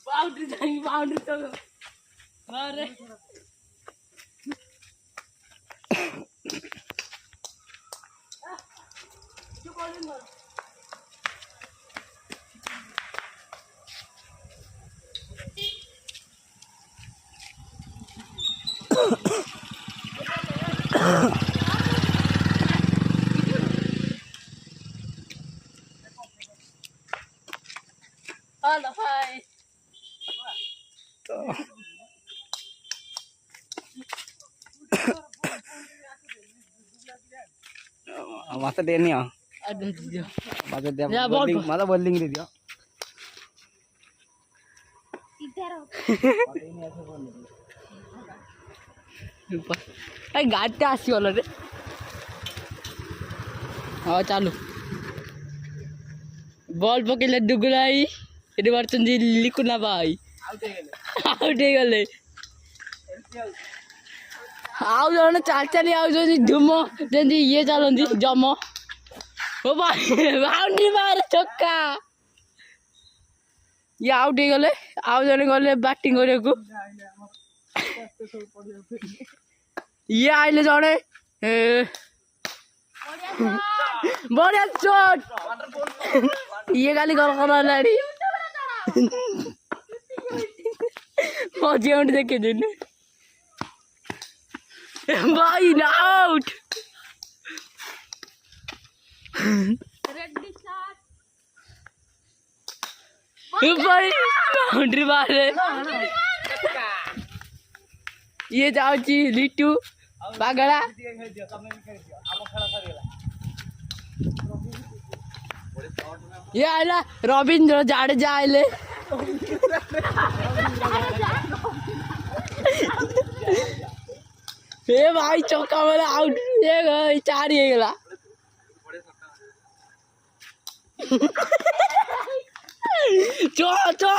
Boundary जाएंगी boundary तो अरे हेलो हाय तो माता दे नहीं अरे दियो माता दे या बोलिंग माता बोलिंग दे दियो इधर ए गाड़ी आसी वाला रे हाँ चालू बॉल पकेले दुगुलाई एटी बारचन जी लिखु ना भाई आउट हे गले आउ जने चाल चाली आउ जो धुमो जेंदी ये चलंदी जमो ओ भाई बाउंड्री मारे छक्का ये आउट हे गले आउ जने गले बैटिंग करे को ये आइले जने बढ़िया शॉट ये गाली कर कर लाड़ी मजे उठ देखे दिन भाई आउट रेडी शॉट भाई बाउंड्री मारे ये जाओ जी लिट्टू पागला ये आइला रविंद्र जाडेजा आइले ए भाई चौका वाला आउट ये चार ये गला चो चो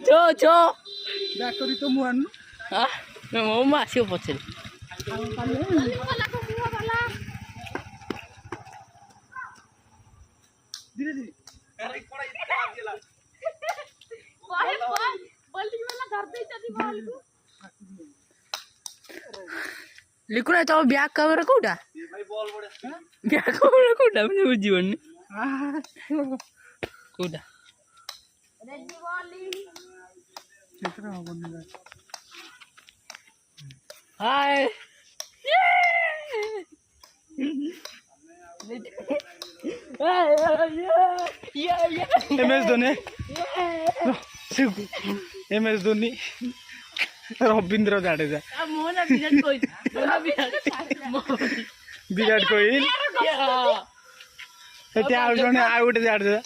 चो चो बैक करी तो मुआन हां मैं मासियो पछे धीरे धीरे अरे कोड़ा इतना मार दिला बॉल बॉलिंग वाला धर दे चली बॉल को लिखुना तो ब्याक कवर कोडा भाई बॉल बड़े ब्याक कवर कोडा मुझे बुझीवन कोडा रेडी बॉलिंग कितना हो बनेगा हाय एमएस धोनी एमएस धोनी रविंद्र जाडेजा विराट कोहली ସେଠି ଆଉ ଜଣେ ଆଉ ଗୋଟେ ଜାଡେଜା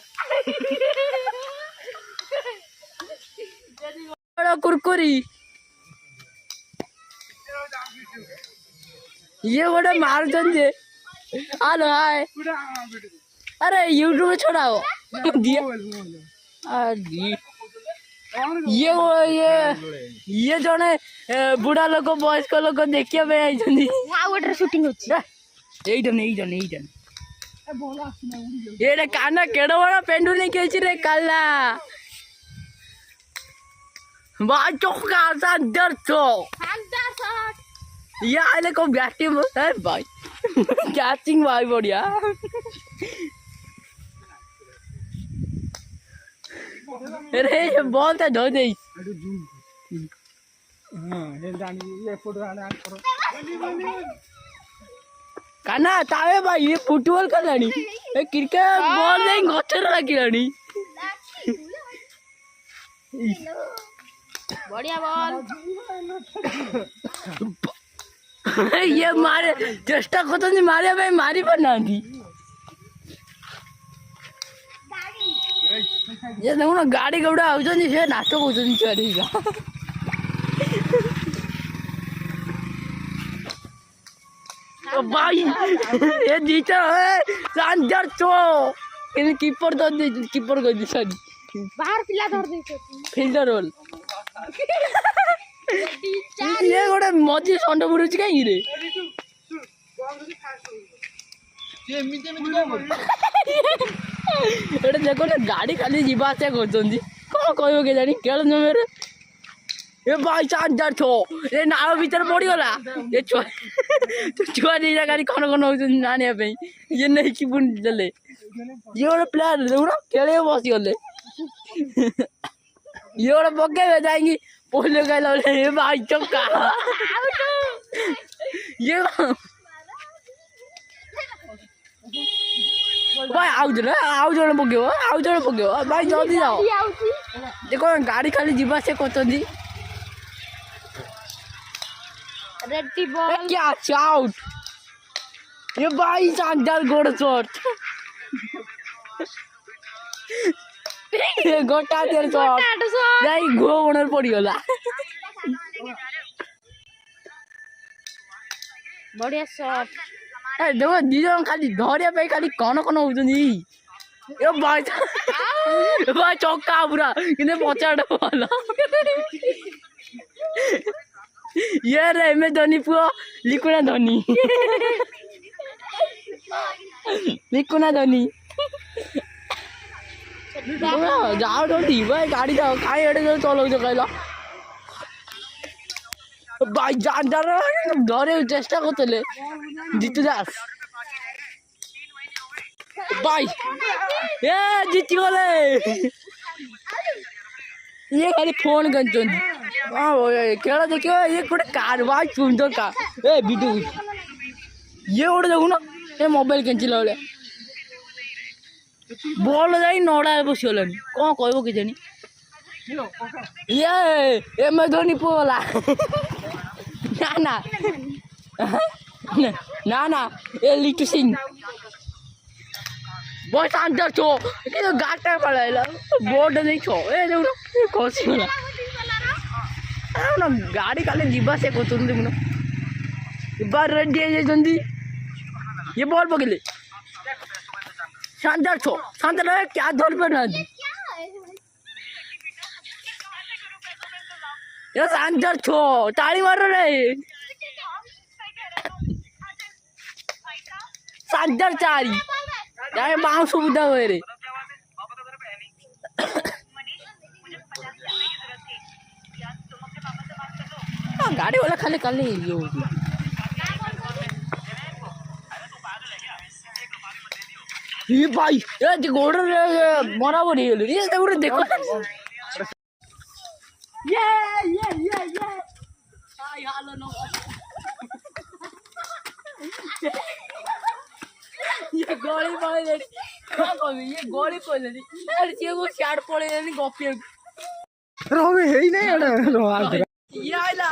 कुरकुरी ये बड़ा मार जे हेलो हाय अरे यूट्यूब में छोड़ाओ दिया ये जने बुढ़ा लोग बयस्क लोग देखिए पे आई जनी आ वाटर शूटिंग होची एइडन ये काना केड़ो बड़ा पेंडू नहीं केची रे काला भाई चौका शानदार शॉट ये आले को बैटिंग है भाई कैचिंग भाई बढ़िया अरे ये बॉल तो धो दे हां हे जानी ये फोटो आना करो काना तावे भाई ये फुटबॉल खेलानी ए क्रिकेट बॉल नहीं गचर रखिलानी बढ़िया बॉल ये मारे चेष्टा करते नहीं मारे भाई मारी बना दी ये देखो ना गाड़ी गौड़ा आउजनी से नाटक होजनी चढ़ेगा ओ भाई ये जीता है शानदार चो इन कीपर तो कीपर को दी सॉरी बाहर पिला धर दे फील्डर रोल ये गोटे ଗୋଟେ ମଝି ଷଣ୍ଢ ବୁଡୁଛି କାହିଁକି ରେ? ଏଟା ଦେଖ ଗୋଟେ ଗାଡି ଖାଲି ଯିବା ଆସିବା କରୁଛନ୍ତି। କଣ କହିବ କେଜାଣି ଖେଳ ଜମିରେ। ଏ ଭାଇ 4006 ଏ ନାଳ ଭିତରେ ପଡିଗଲା। ଏ ଛୁଆ ଦିଟା ଗାଡି କଣ ହଉଛନ୍ତି ଆଣିବା ପାଇଁ। ଇଏ ନେଇକି ପୁଣି ଦେଲେ। ଇଏ ଗୋଟେ ପ୍ଲେୟାର ଦେଖୁନ ଖେଳିବ ବସିଗଲେ। ଇଏ ଗୋଟେ ପକେଇବେ ଯାଇକି ପୋଲିଓ ଖାଇଲା ବେଳେ ଏ ଭାଇ ଚକା। ଇଏ ଭାଇ ଆଉ ଜଣେ ପକେଇବ ଭାଇ ଜଲ୍ଦି ଯାଅ। ଦେଖ ଗାଡି ଖାଲି ଯିବା ଆସିବା କରୁଛନ୍ତି। रेडी बॉल क्या आउट। ये भाई शानदार गोड़ शॉट। गोटा तेरे शॉट नहीं गो ओनर पड़ीगला। बढ़िया शॉट ए देखो दी जन खाली धरिया पे खाली कौन होउछनी। ए भाई चौका पूरा किने पचाड़ वाला। ये रे एम एस धोनी पुओ लिकुना धोनी। लिकुना धोनी जाओ धोनी भाई गाड़ी जाओ काई एडे चलाउ कहला। भाई जान धरे चेष्टा करते जीतू दास भाई ए जीती गले। ये खाली फोन कर खेल देखियो ये गोटे कार भाई सुंदर कार ए बिटू ये गोटे देखु ना ये मोबाइल कैंचिला बेले बॉल जाई नड़ा बसीगला कौन कहब कि जानी। ये एम एस धोनी पुअला ना ना ना ए लिटू सिंह बहुत शानदार छो कि गाटा पड़ाइला बोर्ड नहीं छो ए देखो खसी गला ना गाड़ी खाली जीवा से कोतुन देखो बार रेडी है जल्दी। ये बॉल पकड़ले शानदार छो शानदार है क्या धर पे ना ये शानदार छो ताली मारो रे शानदार चारी यार बाउंस सुविधा हुए रे। गाड़ी वाला खाली खाली ये भाई ये गोड़ बराबर ही ये देखो ये हालो नो ये गोली पड़े ये गोली पड़े अरे वो चार पड़े गपी रवि है नहीं ये आइला